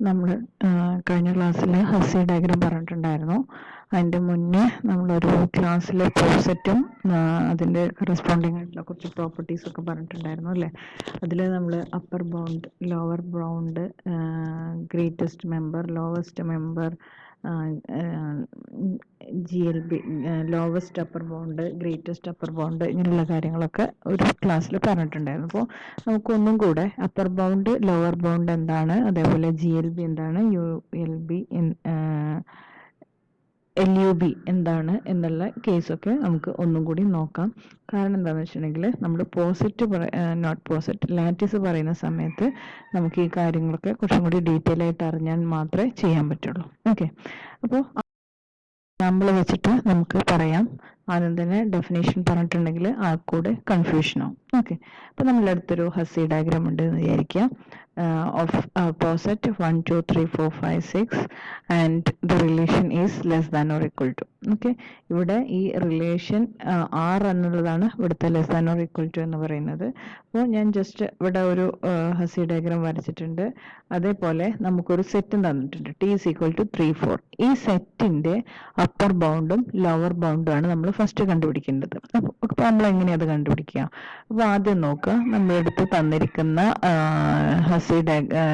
നമ്മൾ കഴിഞ്ഞ ക്ലാസ്സിൽ ഹസ്സി ഡയഗ്രാം പറഞ്ഞിട്ടുണ്ടായിരുന്നു. അതിൻ്റെ മുന്നേ നമ്മളൊരു ക്ലാസ്സിൽ പോസെറ്റും അതിൻ്റെ കറസ്പോണ്ടിങ് ആയിട്ടുള്ള കുറച്ച് പ്രോപ്പർട്ടീസൊക്കെ പറഞ്ഞിട്ടുണ്ടായിരുന്നു അല്ലേ. അതിൽ നമ്മൾ upper bound, lower bound, greatest member, lowest member, GLB, lowest upper bound, greatest upper bound, ഇങ്ങനെയുള്ള കാര്യങ്ങളൊക്കെ ഒരു ക്ലാസ്സിൽ പറഞ്ഞിട്ടുണ്ടായിരുന്നു. അപ്പോൾ നമുക്കൊന്നും കൂടെ അപ്പർ ബൗണ്ട്, ലോവർ ബൗണ്ട് എന്താണ്, അതേപോലെ GLB എന്താണ്, ULB, LUB എന്താണ് എന്നുള്ള കേസൊക്കെ നമുക്ക് ഒന്നും കൂടി നോക്കാം. കാരണം എന്താണെന്ന് വെച്ചിട്ടുണ്ടെങ്കിൽ നമ്മൾ ലാറ്റിസ് പറയുന്ന സമയത്ത് നമുക്ക് ഈ കാര്യങ്ങളൊക്കെ കുറച്ചും കൂടി ഡീറ്റെയിൽ ആയിട്ട് അറിഞ്ഞാൽ മാത്രമേ ചെയ്യാൻ പറ്റുള്ളൂ. ഓക്കെ, അപ്പോൾ എക്സാമ്പിൾ വെച്ചിട്ട് നമുക്ക് പറയാം. ആദ്യം തന്നെ ഡെഫിനേഷൻ പറഞ്ഞിട്ടുണ്ടെങ്കിൽ ആൾക്കൂടെ കൺഫ്യൂഷൻ ആവും. ഓക്കെ, അപ്പോൾ നമ്മളുടെ അടുത്തൊരു ഹസ്സി ഡയഗ്രാം ഉണ്ട് എന്ന് വിചാരിക്കുക. Of poset 1 2 3 4 5 6 and the relation is less than or equal to. Okay, ഇവിടെ ഈ റിലേഷൻ R എന്നുള്ളതാണ് ഇവിടുത്തെ less than or equal to എന്ന് പറയുന്നത്. അപ്പോൾ ഞാൻ ജസ്റ്റ് ഇവിടെ ഒരു ഹസ്സി ഡയഗ്രാം വരച്ചിട്ടുണ്ട്. അതേപോലെ നമുക്കൊരു സെറ്റും തന്നിട്ടുണ്ട്, T is equal to 3 4. ഈ സെറ്റിന്റെ അപ്പർ ബൗണ്ടും ലോവർ ബൗണ്ടും ആണ് നമ്മൾ ഫസ്റ്റ് കണ്ടുപിടിക്കേണ്ടത്. അപ്പോൾ നമ്മൾ എങ്ങനെയാണ് അത് കണ്ടുപിടിക്കുക? അപ്പോൾ ആദ്യം നോക്കുക, നമ്മളെടുത്ത് തന്നിരിക്കുന്ന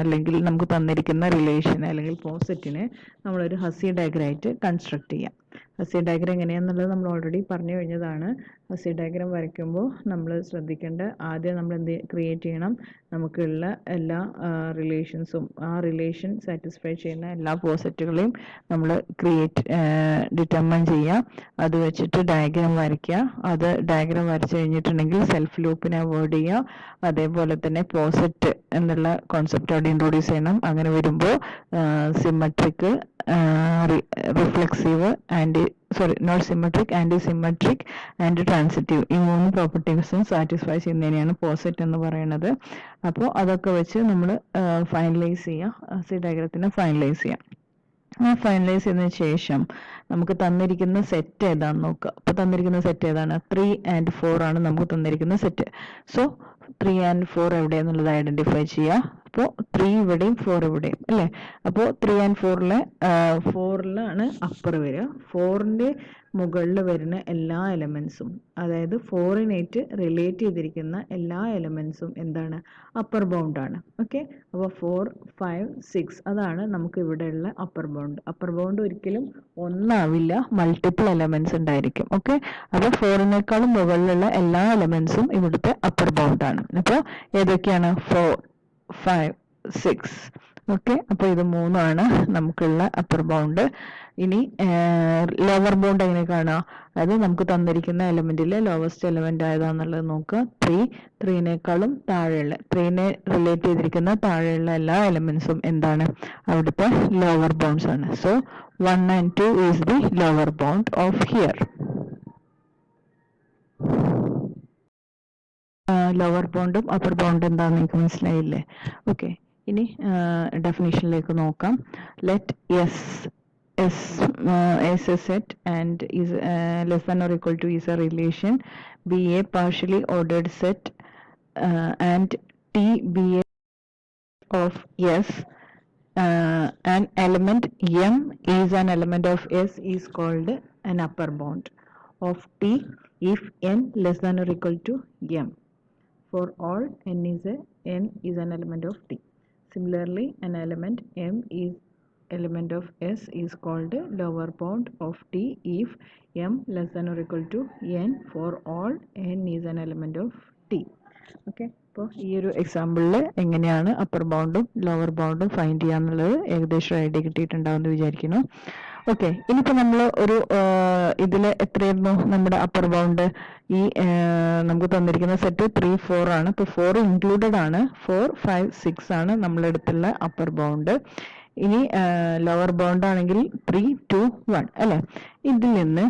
അല്ലെങ്കിൽ നമുക്ക് തന്നിരിക്കുന്ന റിലേഷൻ അല്ലെങ്കിൽ പോസെറ്റിനെ നമ്മളൊരു ഹസ്സി ഡയഗ്രാം ആയിട്ട് കൺസ്ട്രക്ട് ചെയ്യാം. ഹസ്സി ഡയഗ്രാം എങ്ങനെയാണെന്നുള്ളത് നമ്മൾ ഓൾറെഡി പറഞ്ഞു കഴിഞ്ഞതാണ്. ഹസ്സി ഡയഗ്രാം വരയ്ക്കുമ്പോൾ നമ്മൾ ശ്രദ്ധിക്കേണ്ട, ആദ്യം നമ്മൾ ക്രിയേറ്റ് ചെയ്യണം, നമുക്കുള്ള എല്ലാ റിലേഷൻസും ആ റിലേഷൻ സാറ്റിസ്ഫൈ ചെയ്യുന്ന എല്ലാ പോസെറ്റുകളെയും നമ്മൾ ഡിറ്റർമൈൻ ചെയ്യുക. അത് വെച്ചിട്ട് ഡയഗ്രാം വരയ്ക്കുക. അത് ഡയഗ്രാം വരച്ചു കഴിഞ്ഞിട്ടുണ്ടെങ്കിൽ സെൽഫ് ലൂപ്പിനെ അവോയ്ഡ് ചെയ്യുക. അതേപോലെ തന്നെ പോസെറ്റ് എന്നുള്ള കോൺസെപ്റ്റ് അവിടെ ഇൻട്രൊഡ്യൂസ് ചെയ്യണം. അങ്ങനെ വരുമ്പോൾ symmetric, reflexive, not symmetric, anti symmetric and transitive, ഈ 3 പ്രോപ്പർട്ടീസും സാറ്റിസ്ഫൈ ചെയ്യുന്നതിനെയാണ് പോസെറ്റ് എന്ന് പറയുന്നത്. അപ്പോൾ അതൊക്കെ വെച്ച് നമ്മൾ ഫൈനലൈസ് ചെയ്യുക, ഹസ്സി ഡയഗ്രത്തിനെ ഫൈനലൈസ് ചെയ്യാം. ഫൈനലൈസ് ചെയ്തതിന് ശേഷം നമുക്ക് തന്നിരിക്കുന്ന സെറ്റ് ഏതാണെന്ന് നോക്കുക. അപ്പോൾ തന്നിരിക്കുന്ന സെറ്റ് ഏതാണ്? 3 and 4 ആണ് നമുക്ക് തന്നിരിക്കുന്ന സെറ്റ്. സോ 3 and 4 എവിടെയാണെന്നുള്ളത് ഐഡന്റിഫൈ ചെയ്യുക. അപ്പോൾ 3 ഇവിടെയും 4 ഇവിടെയും അല്ലേ. അപ്പോൾ 3 and 4ലാണ് അപ്പർ വരിക. 4ന്റെ മുകളിൽ വരുന്ന എല്ലാ എലമെന്റ്സും, അതായത് 4നായിട്ട് റിലേറ്റ് ചെയ്തിരിക്കുന്ന എല്ലാ എലമെന്റ്സും എന്താണ്? അപ്പർ ബൗണ്ട് ആണ്. ഓക്കെ, അപ്പോൾ 4 5 6 അതാണ് നമുക്ക് ഇവിടെയുള്ള അപ്പർ ബൗണ്ട്. അപ്പർ ബൗണ്ട് ഒരിക്കലും ഒന്നാവില്ല, മൾട്ടിപ്പിൾ എലമെന്റ്സ് ഉണ്ടായിരിക്കും. ഓക്കെ, അപ്പോൾ 4നേക്കാളും മുകളിലുള്ള എല്ലാ എലമെന്റ്സും ഇവിടുത്തെ അപ്പർ ബൗണ്ട് ആണ്. അപ്പോൾ ഏതൊക്കെയാണ്? 4 5 6. ഓക്കെ, അപ്പോൾ ഇത് 3ആണ് നമുക്കുള്ള അപ്പർ ബൗണ്ട്. ഇനി ലോവർ ബൗണ്ട് എങ്ങനെ കാണുക? അത് നമുക്ക് തന്നിരിക്കുന്ന എലമെന്റിലെ ലോവസ്റ്റ് എലമെന്റ് ഏതാന്നുള്ളത് നോക്കുക. 3നേക്കാളും താഴെയുള്ള, 3നെ റിലേറ്റ് ചെയ്തിരിക്കുന്ന താഴെയുള്ള എല്ലാ എലമെന്റ്സും എന്താണ്? അവിടുത്തെ ലോവർ ബൗണ്ട്സ് ആണ്. So 1 and 2 is the lower bound of here. Lower ബൗണ്ടും അപ്പർ ബൗണ്ടും എന്താണെന്ന് നിങ്ങൾക്ക് മനസ്സിലായില്ലേ? ഓക്കെ, ഇനി ഡെഫിനിഷനിലേക്ക് നോക്കാം. Let S is a set and is less than or equal to is a relation, be a partially ordered set, and T be a of S. An element M is an element of S is called an upper bound of T if N less than or equal to M. For all N is an element of T. Similarly, an element M is element of S is called lower bound of T if M less than or equal to N. For all N is an element of T. Okay, അപ്പോൾ ഈ ഒരു എക്സാമ്പിളിൽ എങ്ങനെയാണ് upper ബൗണ്ടും lower ബൗണ്ടും find ചെയ്യാന്നുള്ളത് ഏകദേശം idea കിട്ടിയിട്ടുണ്ടാവുമെന്ന് വിചാരിക്കുന്നു. Okay, ഇനിയിപ്പോൾ നമ്മൾ ഒരു ഇതിൽ എത്രയായിരുന്നു നമ്മുടെ അപ്പർ ബൗണ്ട്? ഈ നമുക്ക് തന്നിരിക്കുന്ന സെറ്റ് 3 4 ആണ്. ഇപ്പോൾ 4 ഇൻക്ലൂഡഡ് ആണ്. 4 5 6 ആണ് നമ്മളെടുത്തുള്ള അപ്പർ ബൗണ്ട്. ഇനി ലോവർ ബൗണ്ട് ആണെങ്കിൽ 3 2 1 അല്ലേ. ഇതിൽ നിന്ന്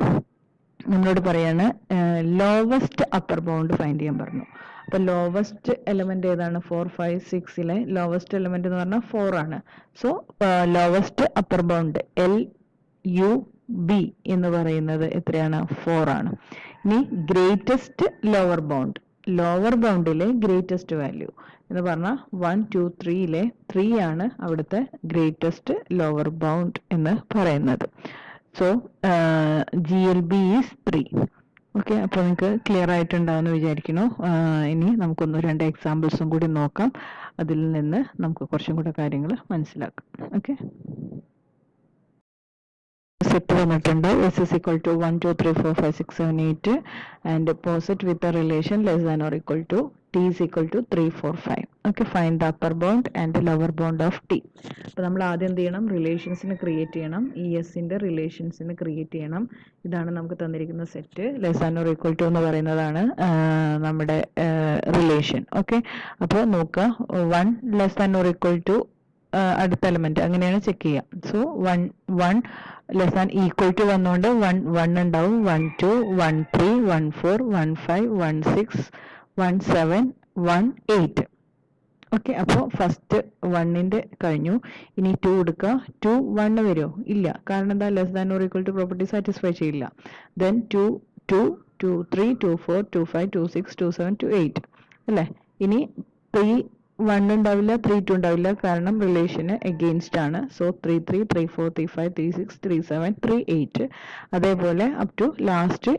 നമ്മളോട് പറയാണ് ലോവസ്റ്റ് അപ്പർ ബൗണ്ട് ഫൈൻഡ് ചെയ്യാൻ പറഞ്ഞു. അപ്പോൾ ലോവസ്റ്റ് എലമെന്റ് ഏതാണ്? 4 5 6ലെ ലോവസ്റ്റ് എലമെന്റ് എന്ന് പറഞ്ഞാൽ 4 ആണ്. So lowest upper bound LUB എന്ന് പറയുന്നത് എത്രയാണ്? 4 ആണ്. ഇനി ഗ്രേറ്റസ്റ്റ് ലോവർ ബൗണ്ട് ലോവർ ബൗണ്ടിലെ ഗ്രേറ്റസ്റ്റ് വാല്യൂ എന്ന് പറഞ്ഞാൽ 1 2 3യിലെ 3 ആണ് അവിടുത്തെ ഗ്രേറ്റസ്റ്റ് ലോവർ ബൗണ്ട് എന്ന് പറയുന്നത്. So GLB is 3. ഓക്കെ, അപ്പോൾ നിങ്ങൾക്ക് ക്ലിയർ ആയിട്ടുണ്ടാവുമെന്ന് വിചാരിക്കുന്നു. ഇനി നമുക്കൊന്ന് 2 എക്സാമ്പിൾസും കൂടി നോക്കാം. അതിൽ നിന്ന് നമുക്ക് കുറച്ചും കൂടെ കാര്യങ്ങൾ മനസ്സിലാക്കാം. ഓക്കെ, സെറ്റ് വന്നിട്ടുണ്ട്. S is equal to 1 2 3 4 5 6 7 8 and poset with a relation less than or equal to T is equal to 3 4 5. Okay, find the upper bound and the lower bound of T. അപ്പോൾ നമ്മൾ ആദ്യം എന്ത് ചെയ്യണം? റിലേഷൻസിന് create ചെയ്യണം. ഈ എസിൻ്റെ റിലേഷൻസിന് create ചെയ്യണം. ഇതാണ് നമുക്ക് തന്നിരിക്കുന്ന set. Less than or equal to എന്ന് പറയുന്നതാണ് നമ്മുടെ റിലേഷൻ. ഓക്കെ, അപ്പോൾ നോക്കുക, 1 less than or equal to അടുത്ത എലമെന്റ് അങ്ങനെയാണ് ചെക്ക് ചെയ്യുക. So 1 less than equal to വന്നുകൊണ്ട് 1 ഉണ്ടാവും, 1 2 1 3 1 4 1 5 1 6 1 7 1 8. ഓക്കെ, അപ്പോൾ ഫസ്റ്റ് 1ന്റെ കഴിഞ്ഞു. ഇനി 2 എടുക്കുക. 2 1 വരുമോ? ഇല്ല. കാരണം എന്താ? Less than or equal to property satisfy ചെയ്യില്ല. ദെൻ 2 2 2 3 2 4 2 5 2 6 2 7 2 8 അല്ലേ? ഇനി 3 1 ഉണ്ടാവില്ല, 3 2 ഉണ്ടാവില്ല, കാരണം റിലേഷന് എഗെയിൻസ്റ്റ് ആണ്. സോ 3 3 3 4 3 5 3 6 3 7 3 8. അതേപോലെ അപ് ടു ലാസ്റ്റ്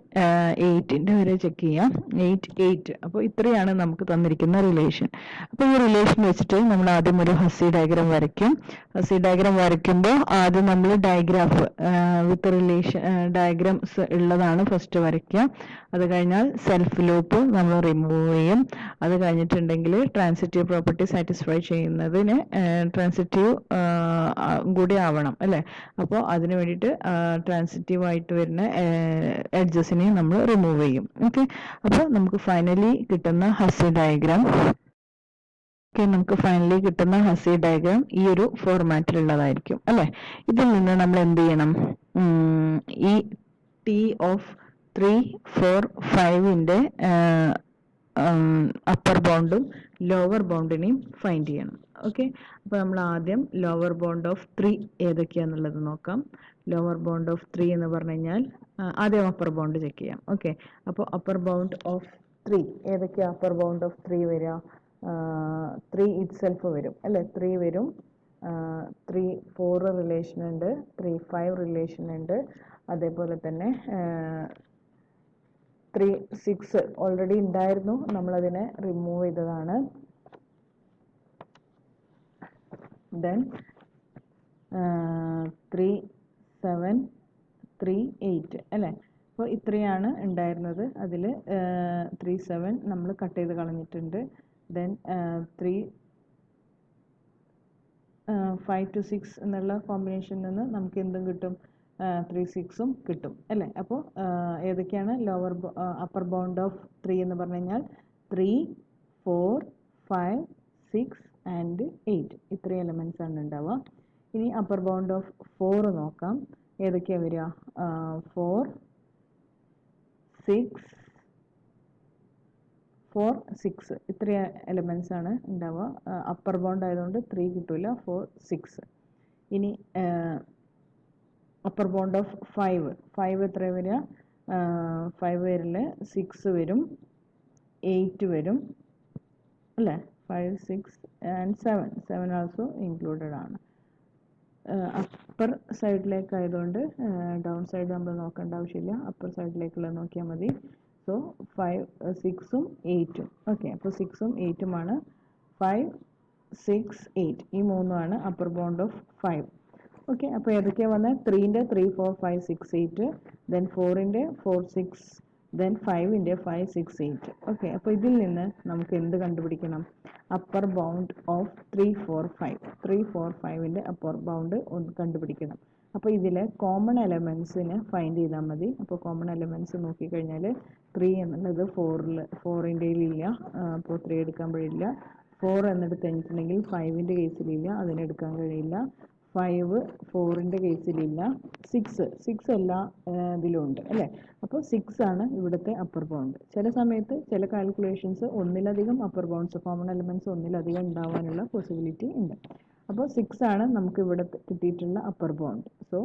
8ന്റെ വരെ ചെക്ക് ചെയ്യാം. 8 8. അപ്പോൾ ഇത്രയാണ് നമുക്ക് തന്നിരിക്കുന്ന റിലേഷൻ. അപ്പോൾ ഈ റിലേഷൻ വെച്ചിട്ട് നമ്മൾ ആദ്യം ഒരു ഹസി ഡയഗ്രാം വരയ്ക്കും. ഹസി ഡയഗ്രാം വരയ്ക്കുമ്പോൾ ആദ്യം നമ്മൾ ഡയഗ്രാഫ് വിത്ത് റിലേഷൻ ഡയഗ്രാംസ് ഉള്ളതാണ് ഫസ്റ്റ് വരയ്ക്കുക. അത് കഴിഞ്ഞാൽ സെൽഫ് ലൂപ്പ് നമ്മൾ റിമൂവ് ചെയ്യും. അത് കഴിഞ്ഞിട്ടുണ്ടെങ്കിൽ ട്രാൻസിറ്റീവ് പ്രോപ്പർട്ടി സാറ്റിസ്ഫൈ ചെയ്യുന്നതിന് ട്രാൻസിറ്റീവ് കൂടി ആവണം അല്ലേ? അപ്പോൾ അതിന് വേണ്ടിയിട്ട് ട്രാൻസിറ്റീവ് ആയിട്ട് വരുന്ന എഡ്ജസിനെ നമ്മൾ റിമൂവ് ചെയ്യും. ഓക്കെ, അപ്പോൾ നമുക്ക് ഫൈനലി കിട്ടുന്ന ഹസി ഡയഗ്രാം ഈ ഒരു ഫോർമാറ്റിലുള്ളതായിരിക്കും അല്ലേ? ഇതിൽ നിന്ന് നമ്മൾ എന്ത് ചെയ്യണം? ഈ T ഓഫ് 3 4 5ന്റെ അപ്പർ ബൗണ്ടും ലോവർ ബൗണ്ടിനെയും ഫൈൻഡ് ചെയ്യണം. ഓക്കെ, അപ്പോൾ നമ്മൾ ആദ്യം ലോവർ ബൗണ്ട് ഓഫ് 3 ഏതൊക്കെയാണെന്നുള്ളത് നോക്കാം. ലോവർ ബൗണ്ട് ഓഫ് 3 എന്ന് പറഞ്ഞു കഴിഞ്ഞാൽ ആദ്യം അപ്പർ ബൗണ്ട് ചെക്ക് ചെയ്യാം. ഓക്കെ, അപ്പോൾ അപ്പർ ബൗണ്ട് ഓഫ് 3 ഏതൊക്കെയാണ്? അപ്പർ ബൗണ്ട് ഓഫ് 3 വരിക 3 ഇറ്റ് സെൽഫ് വരും അല്ലേ? 3 വരും. 3 4 റിലേഷൻ ഉണ്ട്, 3 5 റിലേഷൻ ഉണ്ട്. അതേപോലെ തന്നെ 3 6 ഓൾറെഡി ഉണ്ടായിരുന്നു, നമ്മളതിനെ റിമൂവ് ചെയ്തതാണ്. ദെൻ 3 7 3 8 അല്ലേ? അപ്പോൾ ഇത്രയാണ് ഉണ്ടായിരുന്നത്. അതിൽ 3 7 നമ്മൾ കട്ട് ചെയ്ത് കളഞ്ഞിട്ടുണ്ട്. ദെൻ 3 5 to 6 എന്നുള്ള കോമ്പിനേഷനിൽ നിന്ന് നമുക്ക് എന്തും കിട്ടും? 3 6ഉം കിട്ടും അല്ലേ? അപ്പോൾ ഏതൊക്കെയാണ് അപ്പർ ബൗണ്ട് ഓഫ് 3 എന്ന് പറഞ്ഞു കഴിഞ്ഞാൽ 3 4 5 6 ആൻഡ് 8 ഇത്രയും എലമെന്റ്സ് ആണ് ഉണ്ടാവുക. ഇനി അപ്പർ ബൗണ്ട് ഓഫ് 4 നോക്കാം. ഏതൊക്കെയാണ് വരിക? 4 6 4 6 ഇത്രയും എലമെന്റ്സ് ആണ് ഉണ്ടാവുക. അപ്പർ ബൗണ്ട് ആയതുകൊണ്ട് 3 കിട്ടില്ല, 4 6. ഇനി അപ്പർ ബൗണ്ട് ഓഫ് 5 എത്ര വരിക? 5 വരില്ല, 6 വരും, 8 വരും അല്ലേ? 5 6 ആൻഡ് 7 ആൾസോ ഇൻക്ലൂഡഡ് ആണ്. അപ്പർ സൈഡിലേക്ക് ആയതുകൊണ്ട് ഡൗൺ സൈഡ് നമ്മൾ നോക്കേണ്ട ആവശ്യമില്ല, അപ്പർ സൈഡിലേക്കുള്ളത് നോക്കിയാൽ മതി. സോ 5 6ഉം 8ഉം. ഓക്കെ, അപ്പോൾ 6ഉം 8ഉമാണ്. 5 6 8 ഈ മൂന്നുമാണ് അപ്പർ ബൗണ്ട് ഓഫ് 5. ഓക്കെ, അപ്പോൾ ഏതൊക്കെയാണ് വന്നത്? 3ന്റെ 3 4 5 6 8, ദെൻ 4ന്റെ 4 6, ദെൻ 5ന്റെ 5 6 8. ഓക്കെ, അപ്പോൾ ഇതിൽ നിന്ന് നമുക്ക് എന്ത് കണ്ടുപിടിക്കണം? Upper bound of 3 4 5. 3 4 5ന്റെ അപ്പർ ബൗണ്ട് ഒന്ന് കണ്ടുപിടിക്കണം. അപ്പോൾ ഇതിലെ കോമൺ എലമെന്റ്സിന് ഫൈൻഡ് ചെയ്താൽ മതി. അപ്പോൾ കോമൺ എലമെന്റ്സ് നോക്കിക്കഴിഞ്ഞാൽ 3 എന്നുള്ളത് 4ന്റെ ഇല്ല, അപ്പോൾ 3 എടുക്കാൻ കഴിയില്ല. 4 എന്നെടുത്ത് കഴിഞ്ഞിട്ടുണ്ടെങ്കിൽ 5ന്റെ കേസിലില്ല, അതിനെടുക്കാൻ കഴിയില്ല. 5 4ന്റെ കേസിലില്ല. 6 എല്ലാ ഇതിലും ഉണ്ട് അല്ലേ? അപ്പോൾ 6 ആണ് ഇവിടുത്തെ അപ്പർ ബൗണ്ട്. ചില സമയത്ത് ചില കാൽക്കുലേഷൻസ് ഒന്നിലധികം അപ്പർ ബൗണ്ട്സ് കോമൺ എലമെന്റ്സ് ഒന്നിലധികം ഉണ്ടാവാനുള്ള പോസിബിലിറ്റി ഉണ്ട്. അപ്പോൾ 6 ആണ് നമുക്ക് ഇവിടെ കിട്ടിയിട്ടുള്ള അപ്പർ ബൗണ്ട്. സോ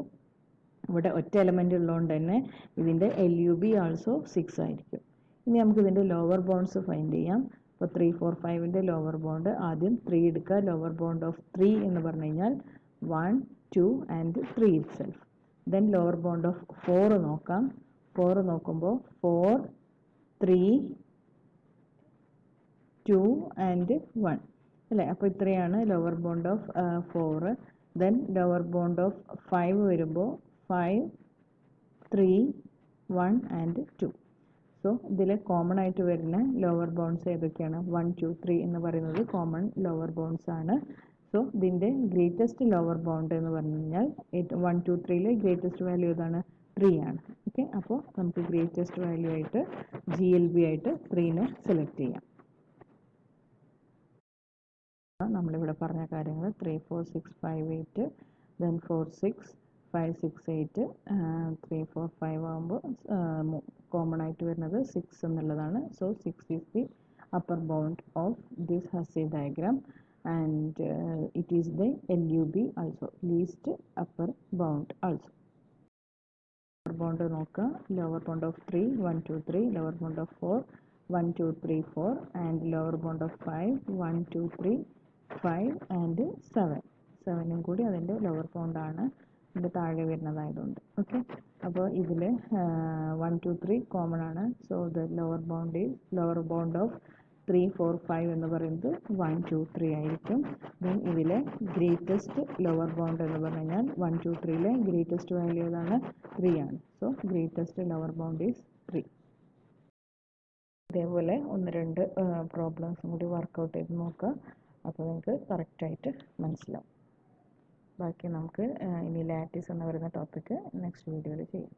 ഇവിടെ ഒറ്റ എലമെന്റ് ഉള്ളതുകൊണ്ട് തന്നെ ഇതിൻ്റെ LUB ആൾസോ 6 ആയിരിക്കും. ഇനി നമുക്ക് ഇതിൻ്റെ ലോവർ ബോണ്ട്സ് ഫൈൻഡ് ചെയ്യാം. അപ്പോൾ 3, 4, 5ൻ്റെ ലോവർ ബോണ്ട് ആദ്യം 3 എടുക്കുക. ലോവർ ബോണ്ട് ഓഫ് 3 എന്ന് പറഞ്ഞു കഴിഞ്ഞാൽ 1, 2 and 3 itself. Then lower bond of 4 നോക്കാം. 4 നോക്കുമ്പോൾ 4, 3, 2 ആൻഡ് 1 അല്ലേ. അപ്പോൾ ഇത്രയാണ് lower bond of 4. Then lower bond of 5 വരുമ്പോൾ 5, 3, 1 ആൻഡ് 2. സോ ഇതിൽ കോമൺ ആയിട്ട് വരുന്ന ലോവർ ബോണ്ട്സ് ഏതൊക്കെയാണ്? 1, 2, 3 എന്ന് പറയുന്നത് കോമൺ ലോവർ ബോണ്ട്സ് ആണ്. സോ ഇതിൻ്റെ ഗ്രേറ്റസ്റ്റ് ലോവർ ബോണ്ട് എന്ന് പറഞ്ഞു കഴിഞ്ഞാൽ 1, 2, 3യിലെ ഗ്രേറ്റസ്റ്റ് വാല്യൂ ഏതാണ്? 3 ആണ്. ഓക്കെ, അപ്പോൾ നമുക്ക് ഗ്രേറ്റസ്റ്റ് വാല്യൂ ആയിട്ട് GLB ആയിട്ട് 3നെ സെലക്ട് ചെയ്യാം. നമ്മളിവിടെ പറഞ്ഞ കാര്യങ്ങൾ 3, 4, 6, 5, 8 ദെൻ 4, 6, 5, 6, 8 3, 4, 5 ആകുമ്പോൾ കോമൺ ആയിട്ട് വരുന്നത് 6 എന്നുള്ളതാണ്. So 6 is the upper bound of this Hasse diagram and it is the LUB also, least upper bound also. Lower bound നോക്കുക. Lower bound of 3, 1, 2, 3. Lower bound of 4, 1, 2, 3, 4 and lower bound of 5, 1, 2, 3, 5 and 7. 7ഉം കൂടി അതിൻ്റെ lower ബൗണ്ടാണ്, ഇതിൻ്റെ താഴെ വരുന്നതായതുകൊണ്ട്. Okay, അപ്പോൾ ഇതിൽ 1, 2, 3 common ആണ്. So the lower bound of 3, 4, 5 എന്ന് പറയുന്നത് 1, 2, 3 ആയിരിക്കും. ദെൻ ഇതിലെ ഗ്രേറ്റസ്റ്റ് ലോവർ ബൗണ്ട് എന്ന് പറഞ്ഞു കഴിഞ്ഞാൽ 1, 2, 3യിലെ ഗ്രേറ്റസ്റ്റ് വാല്യൂ ഏതാണ്? 3 ആണ്. So greatest lower bound is 3. ഇതേപോലെ 1-2 പ്രോബ്ലംസും കൂടി വർക്കൗട്ട് ചെയ്ത് നോക്കുക. അപ്പോൾ നിങ്ങൾക്ക് കറക്റ്റായിട്ട് മനസ്സിലാവും. ബാക്കി നമുക്ക് ഇനി ലാറ്റിസ് എന്ന് പറയുന്ന ടോപ്പിക്ക് നെക്സ്റ്റ് വീഡിയോയിൽ ചെയ്യാം.